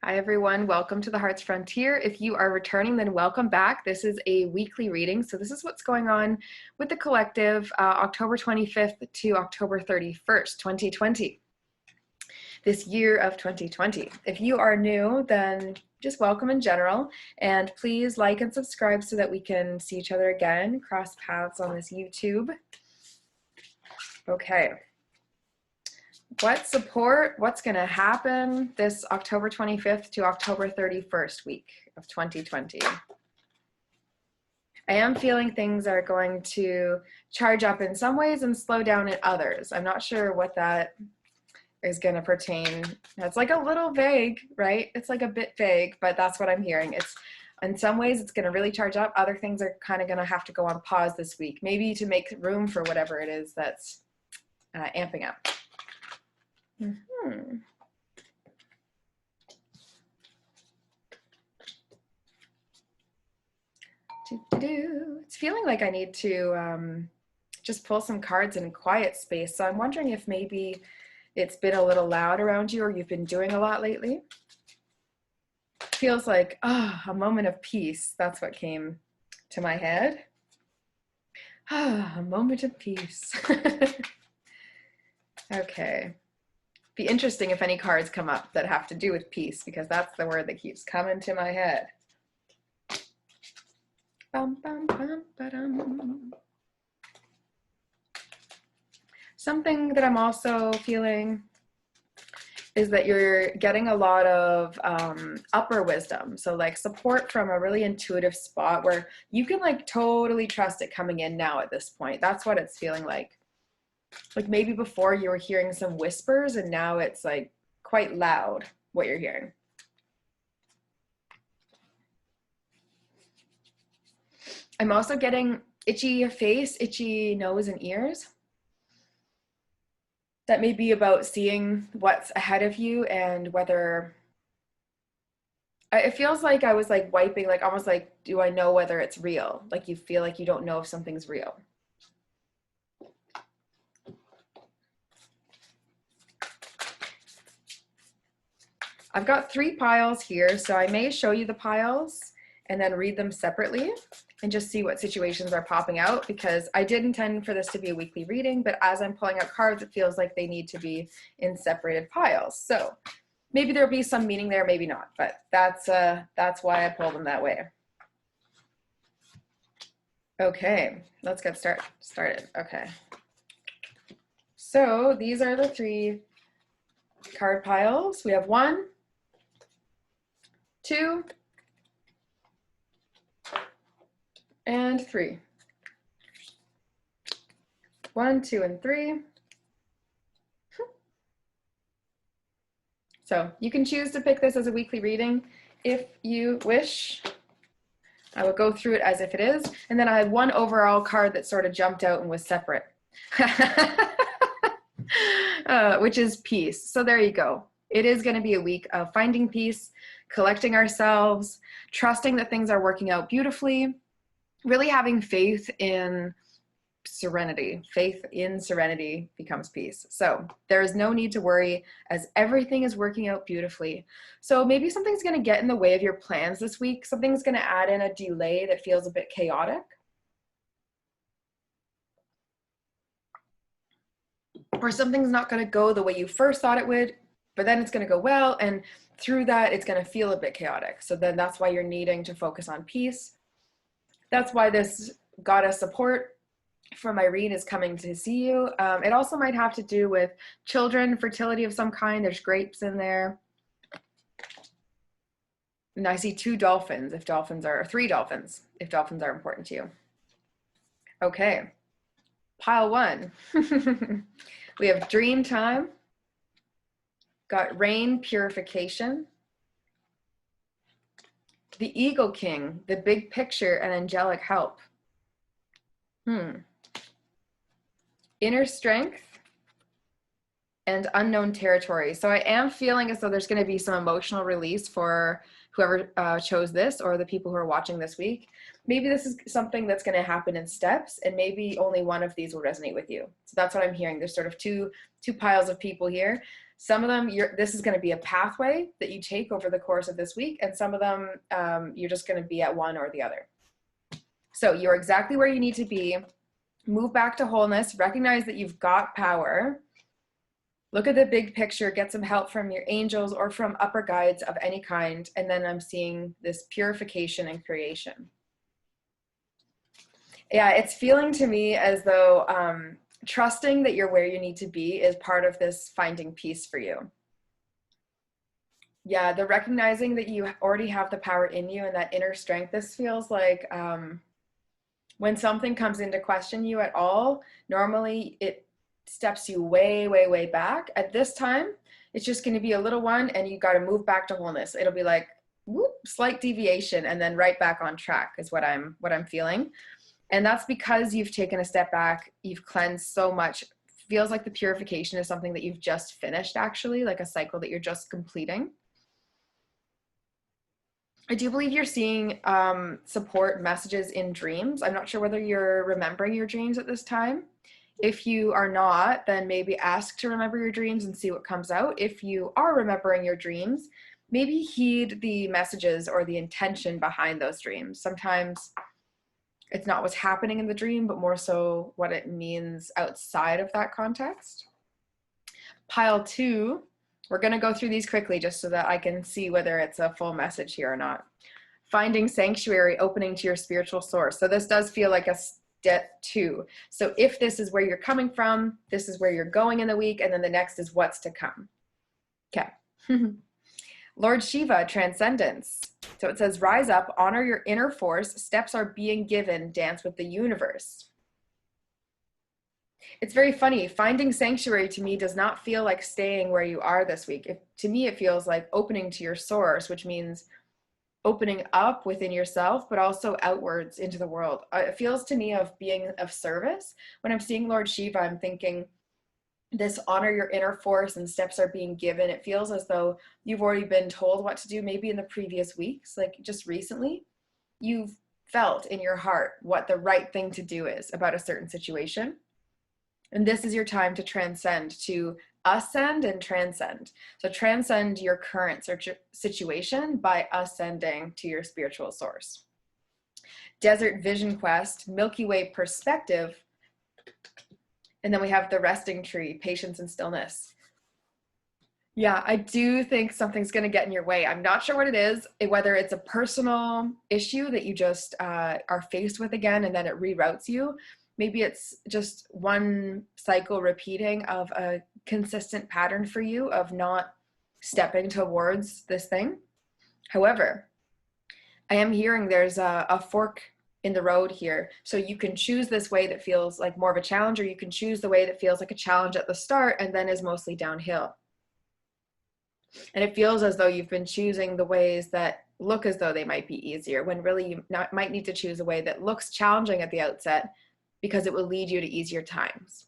Hi everyone, welcome to the Heart's Frontier. If you are returning, then welcome back. This is a weekly reading. So this is what's going on with the collective October 25th to October 31st, 2020. This year of 2020. If you are new, then just welcome in general. And please like and subscribe so that we can see each other again, cross paths on this YouTube. Okay. What's going to happen this October 25th to October 31st week of 2020? I am feeling things are going to charge up in some ways and slow down in others. I'm not sure what that is going to pertain. It's like a little vague, right? It's like a bit vague, but that's what I'm hearing. It's in some ways it's going to really charge up. Other things are kind of going to have to go on pause this week, maybe to make room for whatever it is that's amping up. It's feeling like I need to just pull some cards in a quiet space. So I'm wondering if maybe it's been a little loud around you or you've been doing a lot lately. Feels like, a moment of peace. That's what came to my head. A moment of peace. Okay. Be interesting if any cards come up that have to do with peace, because that's the word that keeps coming to my head. Bum, bum, bum, ba-dum. Something that I'm also feeling is that you're getting a lot of upper wisdom. So like support from a really intuitive spot where you can like totally trust it coming in now at this point. That's what it's feeling like. Like maybe before you were hearing some whispers and now it's like quite loud what you're hearing. I'm also getting itchy face, itchy nose and ears. That may be about seeing what's ahead of you and whether it feels like I was like wiping, like almost like, do I know whether it's real? Like you feel like you don't know if something's real. I've got 3 piles here, so I may show you the piles and then read them separately and just see what situations are popping out, because I did intend for this to be a weekly reading, but as I'm pulling out cards, it feels like they need to be in separated piles. So maybe there'll be some meaning there, maybe not, but that's why I pulled them that way. Okay, let's get started. Okay. So these are the 3 card piles. We have 1, 2, and 3. 1, 2, and 3. So you can choose to pick this as a weekly reading if you wish. I will go through it as if it is. And then I had 1 overall card that sort of jumped out and was separate, which is peace. So there you go. It is going to be a week of finding peace, collecting ourselves, trusting that things are working out beautifully, really having faith in serenity. Faith in serenity becomes peace. So there is no need to worry as everything is working out beautifully. So maybe something's going to get in the way of your plans this week. Something's going to add in a delay that feels a bit chaotic. Or something's not going to go the way you first thought it would, but then it's going to go well. And through that, it's going to feel a bit chaotic. So then that's why you're needing to focus on peace. That's why this goddess support from Irene is coming to see you. It also might have to do with children, fertility of some kind. There's grapes in there. And I see 2 dolphins, if dolphins are, or 3 dolphins, if dolphins are important to you. Okay, pile 1. We have dream time, got rain purification, the Eagle King, the big picture and angelic help. Inner strength and unknown territory. So I am feeling as though there's going to be some emotional release for whoever chose this or the people who are watching this week. Maybe this is something that's going to happen in steps, and maybe only one of these will resonate with you. So that's what I'm hearing. There's sort of two piles of people here. Some of them, this is going to be a pathway that you take over the course of this week, and some of them, you're just going to be at one or the other. So you're exactly where you need to be. Move back to wholeness. Recognize that you've got power. Look at the big picture. Get some help from your angels or from upper guides of any kind. And then I'm seeing this purification and creation. Yeah, it's feeling to me as though trusting that you're where you need to be is part of this finding peace for you. Yeah, the recognizing that you already have the power in you and that inner strength. This feels like when something comes into question you at all, normally it steps you way, way, way back. At this time, it's just going to be a little one, and you got to move back to wholeness. It'll be like, whoop, slight deviation, and then right back on track is what I'm feeling. And that's because you've taken a step back, you've cleansed so much. Feels like the purification is something that you've just finished, actually, like a cycle that you're just completing. I do believe you're seeing support messages in dreams. I'm not sure whether you're remembering your dreams at this time. If you are not, then maybe ask to remember your dreams and see what comes out. If you are remembering your dreams, maybe heed the messages or the intention behind those dreams. Sometimes it's not what's happening in the dream, but more so what it means outside of that context. Pile 2, we're going to go through these quickly just so that I can see whether it's a full message here or not. Finding sanctuary, opening to your spiritual source. So this does feel like a step 2. So if this is where you're coming from, this is where you're going in the week, and then the next is what's to come. Okay. Lord Shiva, transcendence. So it says, rise up, honor your inner force, steps are being given, dance with the universe. It's very funny. Finding sanctuary to me does not feel like staying where you are this week. To me, it feels like opening to your source, which means opening up within yourself, but also outwards into the world. It feels to me of being of service. When I'm seeing Lord Shiva, I'm thinking this honor your inner force and steps are being given. It feels as though you've already been told what to do, maybe in the previous weeks, like just recently, you've felt in your heart what the right thing to do is about a certain situation. And this is your time to transcend, to ascend and transcend. So transcend your current situation by ascending to your spiritual source. Desert Vision Quest, Milky Way perspective. And then we have the resting tree, patience and stillness. Yeah, I do think something's going to get in your way. I'm not sure what it is, whether it's a personal issue that you just are faced with again and then it reroutes you. Maybe it's just one cycle repeating of a consistent pattern for you of not stepping towards this thing. However, I am hearing there's a fork in the road here. So you can choose this way that feels like more of a challenge, or you can choose the way that feels like a challenge at the start and then is mostly downhill. And it feels as though you've been choosing the ways that look as though they might be easier, when really you might need to choose a way that looks challenging at the outset because it will lead you to easier times.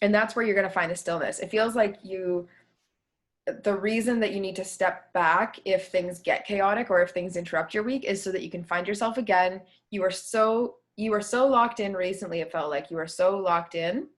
And that's where you're going to find the stillness. It feels like the reason that you need to step back if things get chaotic or if things interrupt your week is so that you can find yourself again. You were so locked in recently. It felt like you were so locked in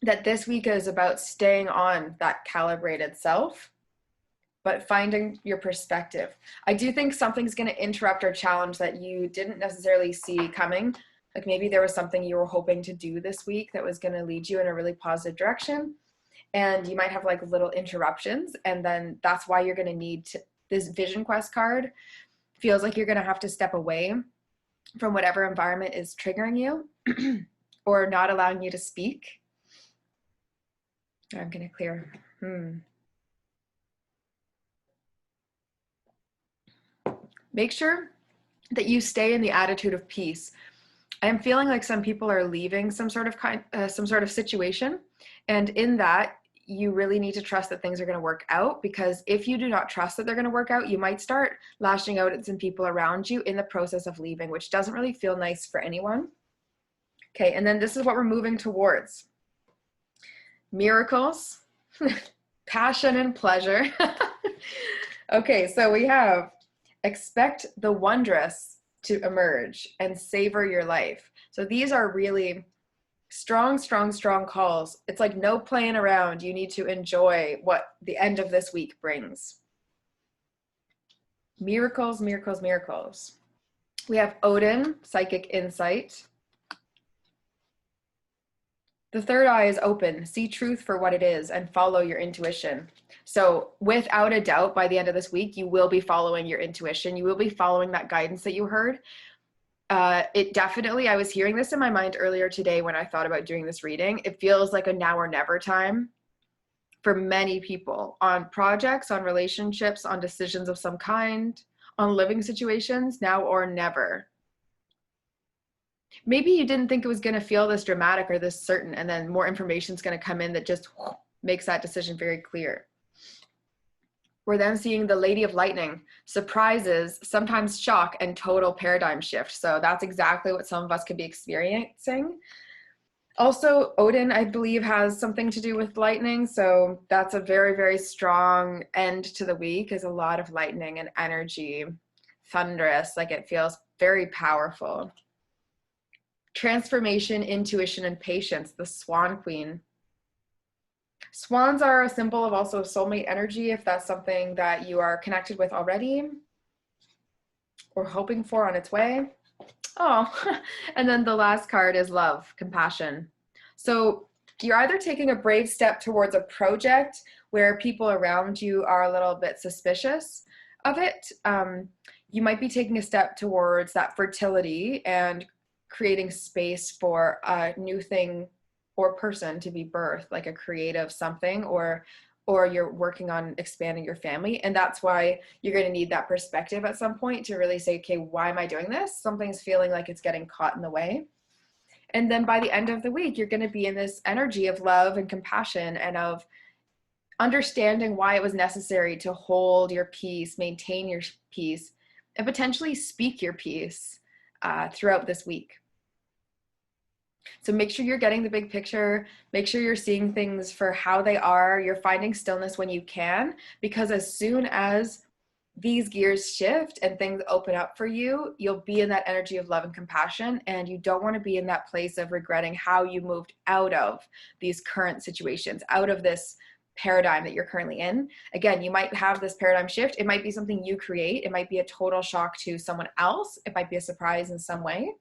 that this week is about staying on that calibrated self, but finding your perspective. I do think something's going to interrupt or challenge that you didn't necessarily see coming. Like maybe there was something you were hoping to do this week that was going to lead you in a really positive direction. And you might have like little interruptions. And then that's why you're going to need this Vision Quest card. Feels like you're going to have to step away from whatever environment is triggering you or not allowing you to speak. I'm going to clear. Make sure that you stay in the attitude of peace. I am feeling like some people are leaving some sort of situation. And in that, you really need to trust that things are going to work out, because if you do not trust that they're going to work out, you might start lashing out at some people around you in the process of leaving, which doesn't really feel nice for anyone. Okay, and then this is what we're moving towards. Miracles, passion and pleasure. Okay, so we have expect the wondrous to emerge and savor your life. So these are really Strong, strong, strong calls. It's like no playing around. You need to enjoy what the end of this week brings. Miracles, miracles, miracles. We have Odin, psychic insight. The third eye is open. See truth for what it is and follow your intuition. So without a doubt, by the end of this week, you will be following your intuition. You will be following that guidance that you heard. It definitely, I was hearing this in my mind earlier today when I thought about doing this reading. It feels like a now or never time for many people on projects, on relationships, on decisions of some kind, on living situations, now or never. Maybe you didn't think it was going to feel this dramatic or this certain, and then more information is going to come in that just makes that decision very clear. We're then seeing the Lady of Lightning, surprises, sometimes shock, and total paradigm shift. So that's exactly what some of us could be experiencing. Also, Odin, I believe, has something to do with lightning. So that's a very, very strong end to the week, is a lot of lightning and energy, thunderous, like it feels very powerful. Transformation, intuition, and patience, the Swan Queen. Swans are a symbol of also soulmate energy, if that's something that you are connected with already or hoping for on its way. Oh, and then the last card is love, compassion. So you're either taking a brave step towards a project where people around you are a little bit suspicious of it. You might be taking a step towards that fertility and creating space for a new thing or person to be birthed, like a creative something, or you're working on expanding your family. And that's why you're going to need that perspective at some point to really say, okay, why am I doing this? Something's feeling like it's getting caught in the way. And then by the end of the week, you're going to be in this energy of love and compassion and of understanding why it was necessary to hold your peace, maintain your peace, and potentially speak your peace throughout this week. So make sure you're getting the big picture, make sure you're seeing things for how they are, you're finding stillness when you can, because as soon as these gears shift and things open up for you, you'll be in that energy of love and compassion, and you don't want to be in that place of regretting how you moved out of these current situations, out of this paradigm that you're currently in. Again, you might have this paradigm shift. It might be something you create. It might be a total shock to someone else. It might be a surprise in some way.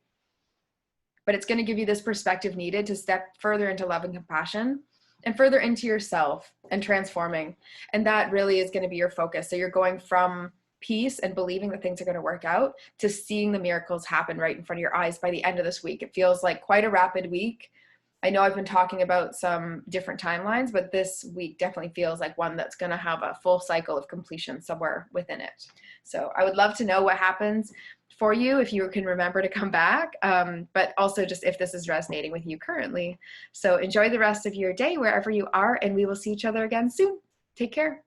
But it's going to give you this perspective needed to step further into love and compassion and further into yourself and transforming. And that really is going to be your focus. So you're going from peace and believing that things are going to work out to seeing the miracles happen right in front of your eyes by the end of this week. It feels like quite a rapid week. I know I've been talking about some different timelines, but this week definitely feels like one that's going to have a full cycle of completion somewhere within it. So I would love to know what happens for you, if you can remember to come back, but also just if this is resonating with you currently. So enjoy the rest of your day wherever you are, and we will see each other again soon. Take care.